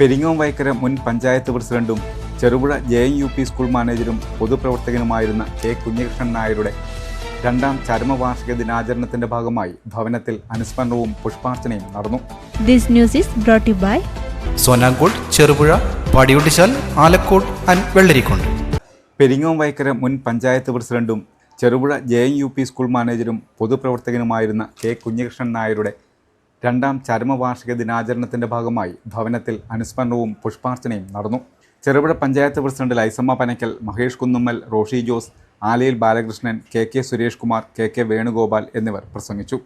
പെരിങ്ങോം വൈക്കര മുൻ പഞ്ചായത്ത് പ്രസിഡന്റും Cherupuzha JNUP school മാനേജരും പൊതുപ്രവർത്തകനുമായിരുന്ന കെ കുഞ്ഞികൃഷ്ണൻ നായരുടെ രണ്ടാം ചരമവാർഷിക ദിനാചരണത്തിന്റെ ഭാഗമായി ഭവനത്തിൽ അനുസ്മരണവും പുഷ്പാർച്ചനയും നടന്നു. This news is brought to you by Sonankode, Cherupuzha, Padiyottuchal, Alakode and Vellarikundu. Peringome Vaikkara മുൻ പഞ്ചായത്ത് പ്രസിഡന്റും ചെറുപുഴ JNUP സ്കൂൾ മാനേജരും പൊതുപ്രവർത്തകനുമായിരുന്ന കെ കുഞ്ഞികൃഷ്ണൻ നായരുടെ രണ്ടാം ചരമവാർഷിക ദിനാചരണത്തിന്റെ ഭാഗമായി ഭവനത്തിൽ അനുസ്മരണവും പുഷ്പാർച്ചനയും നടന്നു. Cherupuzha panchayat president Laisamma Panakkal, Mahesh Kunnummal, Roshi Jose, Alayil Balakrishnan, KK Suresh Kumar, KK Venugopal എന്നിവർ പ്രസംഗിച്ചു.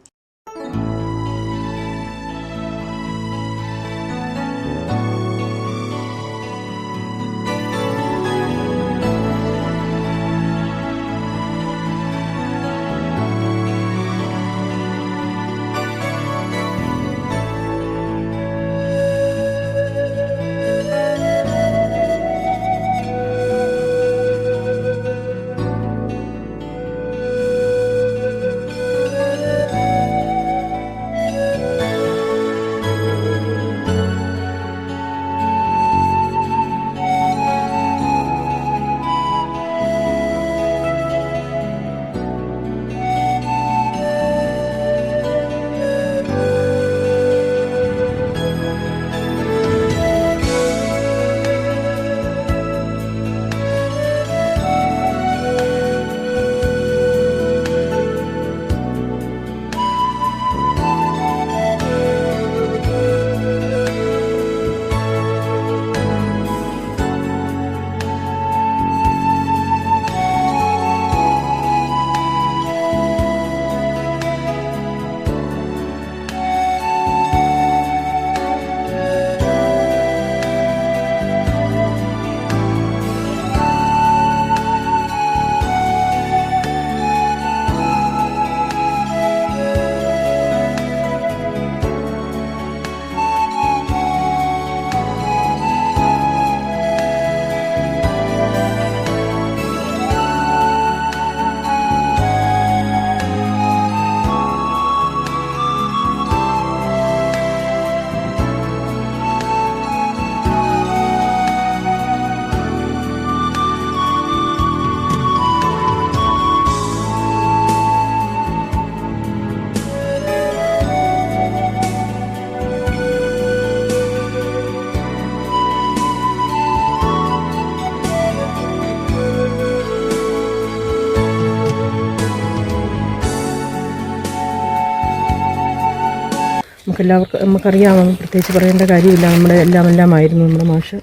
നമുക്കറിയാം, പ്രത്യേകിച്ച് പറയേണ്ട കാര്യമില്ല. നമ്മുടെ എല്ലാമായിരുന്നു നമ്മുടെ മാഷ്.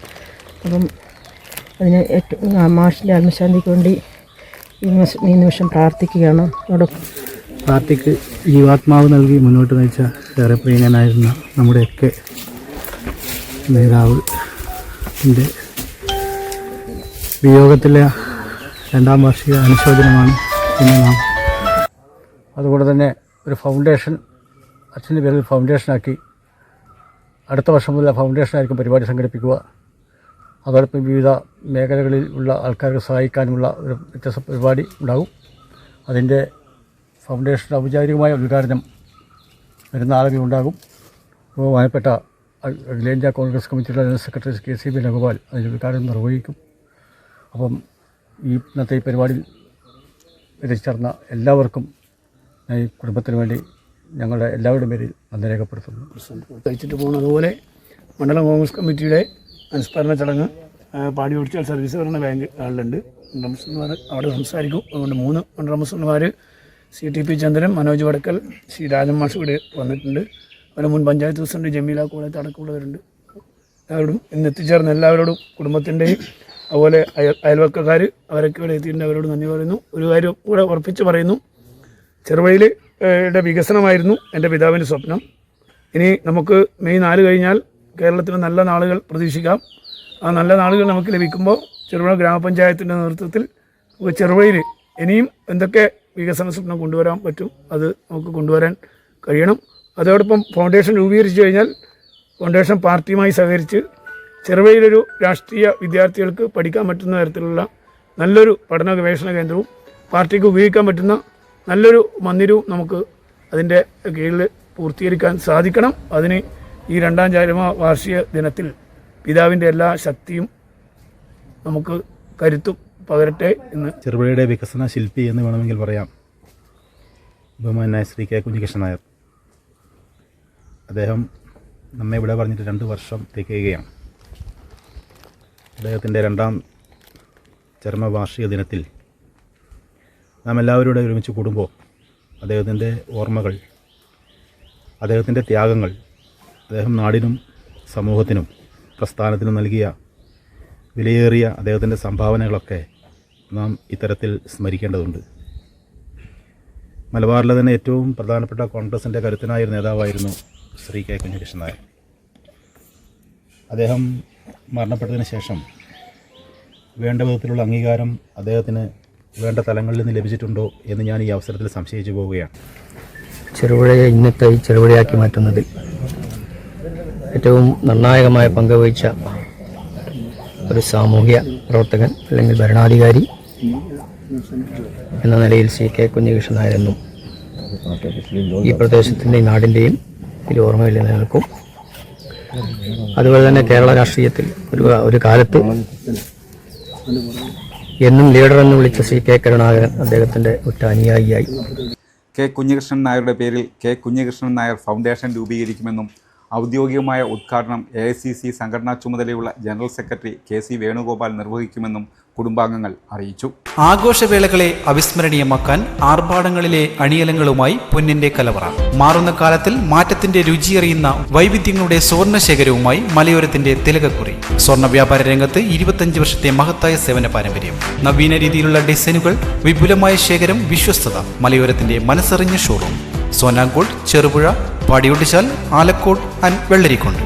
അപ്പം അതിന് ഏറ്റവും മാഷിൻ്റെ ആത്മശാന്തിക്ക് വേണ്ടി ഈ നിമിഷം പ്രാർത്ഥിക്കുകയാണ്. അതോടൊപ്പം പാർട്ടിക്ക് ജീവാത്മാവ് നൽകി മുന്നോട്ട് നയിച്ച ഏറെ പ്രിയനായിരുന്ന നമ്മുടെയൊക്കെ നേതാവ് വിയോഗത്തിലെ രണ്ടാം വാർഷിക അനുശോചനമാണ് ഇന്ന് നാം. അതുകൊണ്ട് തന്നെ ഒരു ഫൗണ്ടേഷൻ, അച്ഛൻ്റെ പേരിൽ ഫൗണ്ടേഷനാക്കി അടുത്ത വർഷം മുതൽ ഫൗണ്ടേഷനായിരിക്കും പരിപാടി സംഘടിപ്പിക്കുക. അതോടൊപ്പം വിവിധ മേഖലകളിൽ ഉള്ള ആൾക്കാർക്ക് സഹായിക്കാനുമുള്ള ഒരു വ്യത്യസ്ത പരിപാടി ഉണ്ടാകും. അതിൻ്റെ ഫൗണ്ടേഷൻ ഔപചാരികമായ ഉദ്ഘാടനം വരുന്ന ആളുകൾ ഉണ്ടാകും. ബഹുമാനപ്പെട്ട അഖിലേന്ത്യാ കോൺഗ്രസ് കമ്മിറ്റിയുടെ ജനറൽ സെക്രട്ടറി KC വേണുഗോപാൽ അതിൻ്റെ ഉദ്ഘാടനം നിർവഹിക്കും. അപ്പം ഇന്നത്തെ ഈ പരിപാടിയിൽ എത്തിച്ചേർന്ന എല്ലാവർക്കും ഈ കുടുംബത്തിന് വേണ്ടി ഞങ്ങളുടെ എല്ലാവരുടെയും പേരിൽ നന്ദി രേഖപ്പെടുത്തുന്നു. കഴിച്ചിട്ട് പോകുന്നതുപോലെ മണ്ഡലം കോൺഗ്രസ് കമ്മിറ്റിയുടെ അനുസ്മരണ ചടങ്ങ് പാടിയൊട്ടിച്ചാൽ സർവീസ് ഭരണ ബാങ്ക് ഹാളിലുണ്ട്. മണ്ഡലംമാർ അവിടെ സംസാരിക്കും. അതുകൊണ്ട് 3 മണ്ഡലംമാർ CTP ചന്ദ്രൻ, മനോജ് വടക്കൽ, ശ്രീ രാജൻ മാഷ് ഇവിടെ വന്നിട്ടുണ്ട്. അതുപോലെ മുൻ പഞ്ചായത്ത് പ്രസിഡന്റ് ജമീല കോളേജ് അടക്കമുള്ളവരുണ്ട്. എല്ലാവരോടും ഇന്ന് എത്തിച്ചേർന്ന എല്ലാവരോടും കുടുംബത്തിൻ്റെയും അതുപോലെ അയൽവക്കക്കാർ അവരൊക്കെ ഇവിടെ എത്തിയിട്ടുണ്ട്. അവരോട് നന്ദി പറയുന്നു. ഒരു കാര്യം കൂടെ ഉറപ്പിച്ച് പറയുന്നു, ചെറുപുഴയിൽ വികസനമായിരുന്നു എൻ്റെ പിതാവിൻ്റെ സ്വപ്നം. ഇനി നമുക്ക് മെയ് 4 കഴിഞ്ഞാൽ കേരളത്തിന് നല്ല നാളുകൾ പ്രതീക്ഷിക്കാം. ആ നല്ല നാളുകൾ നമുക്ക് ലഭിക്കുമ്പോൾ ചെറുപുഴ ഗ്രാമപഞ്ചായത്തിൻ്റെ നേതൃത്വത്തിൽ ചെറുപുഴയിൽ ഇനിയും എന്തൊക്കെ വികസന സ്വപ്നം കൊണ്ടുവരാൻ പറ്റും അത് നമുക്ക് കൊണ്ടുവരാൻ കഴിയണം. അതോടൊപ്പം ഫൗണ്ടേഷൻ രൂപീകരിച്ചു കഴിഞ്ഞാൽ ഫൗണ്ടേഷൻ പാർട്ടിയുമായി സഹകരിച്ച് ചെറുപുഴയിലൊരു രാഷ്ട്രീയ വിദ്യാർത്ഥികൾക്ക് പഠിക്കാൻ പറ്റുന്ന തരത്തിലുള്ള നല്ലൊരു പഠന ഗവേഷണ കേന്ദ്രവും പാർട്ടിക്ക് ഉപയോഗിക്കാൻ പറ്റുന്ന നല്ലൊരു മന്ദിരവും നമുക്ക് അതിൻ്റെ കീഴിൽ പൂർത്തീകരിക്കാൻ സാധിക്കണം. അതിന് ഈ രണ്ടാം ചരമ വാർഷിക ദിനത്തിൽ പിതാവിൻ്റെ എല്ലാ ശക്തിയും നമുക്ക് കരുത്തും പകരട്ടെ എന്ന്. ചെറുപുഴയുടെ വികസന ശില്പി എന്ന് വേണമെങ്കിൽ പറയാം ബഹുമാനായ ശ്രീ കെ കുഞ്ഞികൃഷ്ണൻ നായർ. അദ്ദേഹം നമ്മെ ഇവിടെ പറഞ്ഞിട്ട് 2 വർഷം തികയുകയാണ്. അദ്ദേഹത്തിൻ്റെ 2ാം ചരമവാർഷിക ദിനത്തിൽ നാം എല്ലാവരും ഇവിടെ ഒരുമിച്ച് കൂടുമ്പോൾ അദ്ദേഹത്തിൻ്റെ ഓർമ്മകൾ, അദ്ദേഹത്തിൻ്റെ ത്യാഗങ്ങൾ, അദ്ദേഹം നാടിനും സമൂഹത്തിനും പ്രസ്ഥാനത്തിനും നൽകിയ വിലയേറിയ അദ്ദേഹത്തിൻ്റെ സംഭാവനകളൊക്കെ നാം ഇത്തരത്തിൽ സ്മരിക്കേണ്ടതുണ്ട്. മലബാറിലെ തന്നെ ഏറ്റവും പ്രധാനപ്പെട്ട കോൺഗ്രസിൻ്റെ കരുത്തനായ ഒരു നേതാവായിരുന്നു ശ്രീ കെ കുഞ്ഞികൃഷ്ണൻ നായർ. അദ്ദേഹം മരണപ്പെട്ടതിന് ശേഷം വേണ്ട വിധത്തിലുള്ള അംഗീകാരം അദ്ദേഹത്തിന് വേണ്ട തലങ്ങളിൽ നിന്ന് ലഭിച്ചിട്ടുണ്ടോ എന്ന് ഞാൻ ഈ അവസരത്തിൽ സംശയിച്ചു പോവുകയാണ്. ചെറുപുഴയെ ഇന്നത്തെ ഈ ചെറുപുഴയാക്കി മാറ്റുന്നതിൽ ഏറ്റവും നിർണായകമായ പങ്ക് വഹിച്ച ഒരു സാമൂഹ്യ പ്രവർത്തകൻ അല്ലെങ്കിൽ ഭരണാധികാരി എന്ന നിലയിൽ ശ്രീ കെ കുഞ്ഞികൃഷ്ണൻ നായരെന്നും ഈ പ്രദേശത്തിൻ്റെയും നാടിൻ്റെയും ഇതിൽ ഓർമ്മയിൽ നിലനിൽക്കും. അതുപോലെ തന്നെ കേരള രാഷ്ട്രീയത്തിൽ ഒരു കാലത്ത് എന്നും ലീഡർ എന്ന് വിളിച്ച ശ്രീ കെ കരുണാകരൻ അദ്ദേഹത്തിൻ്റെ ഒറ്റ അനുയായിയായി. കെ കുഞ്ഞികൃഷ്ണൻ നായരുടെ പേരിൽ കെ കുഞ്ഞികൃഷ്ണൻ നായർ ഫൗണ്ടേഷൻ രൂപീകരിക്കുമെന്നും ഔദ്യോഗികമായ ഉദ്ഘാടനം AICC സംഘടനാ ചുമതലയുള്ള ജനറൽ സെക്രട്ടറി KC വേണുഗോപാൽ നിർവഹിക്കുമെന്നും കുടുംബാംഗങ്ങൾ അറിയിച്ചു. ആഘോഷവേളകളെ അവിസ്മരണീയമാക്കാൻ ആർഭാടങ്ങളിലെ അണിയലങ്ങളുമായി പൊന്നിന്റെ കലവറ. മാറുന്ന കാലത്തിൽ മാറ്റത്തിന്റെ രുചിയറിയുന്ന വൈവിധ്യങ്ങളുടെ സ്വർണ്ണശേഖരവുമായി മലയോരത്തിന്റെ തിലകക്കുറി. സ്വർണ്ണ വ്യാപാര രംഗത്ത് 25 വർഷത്തെ മഹത്തായ സേവന പാരമ്പര്യം, നവീന രീതിയിലുള്ള ഡിസൈനുകൾ, വിപുലമായ ശേഖരം, വിശ്വസ്തത. മലയോരത്തിന്റെ മനസ്സറിഞ്ഞ ഷോറൂം. സോനാങ്കോട്, ചെറുപുഴ, പാടിയൊട്ടിച്ചാൽ, ആലക്കോട് ആൻഡ് വെള്ളരിക്കുണ്ട്.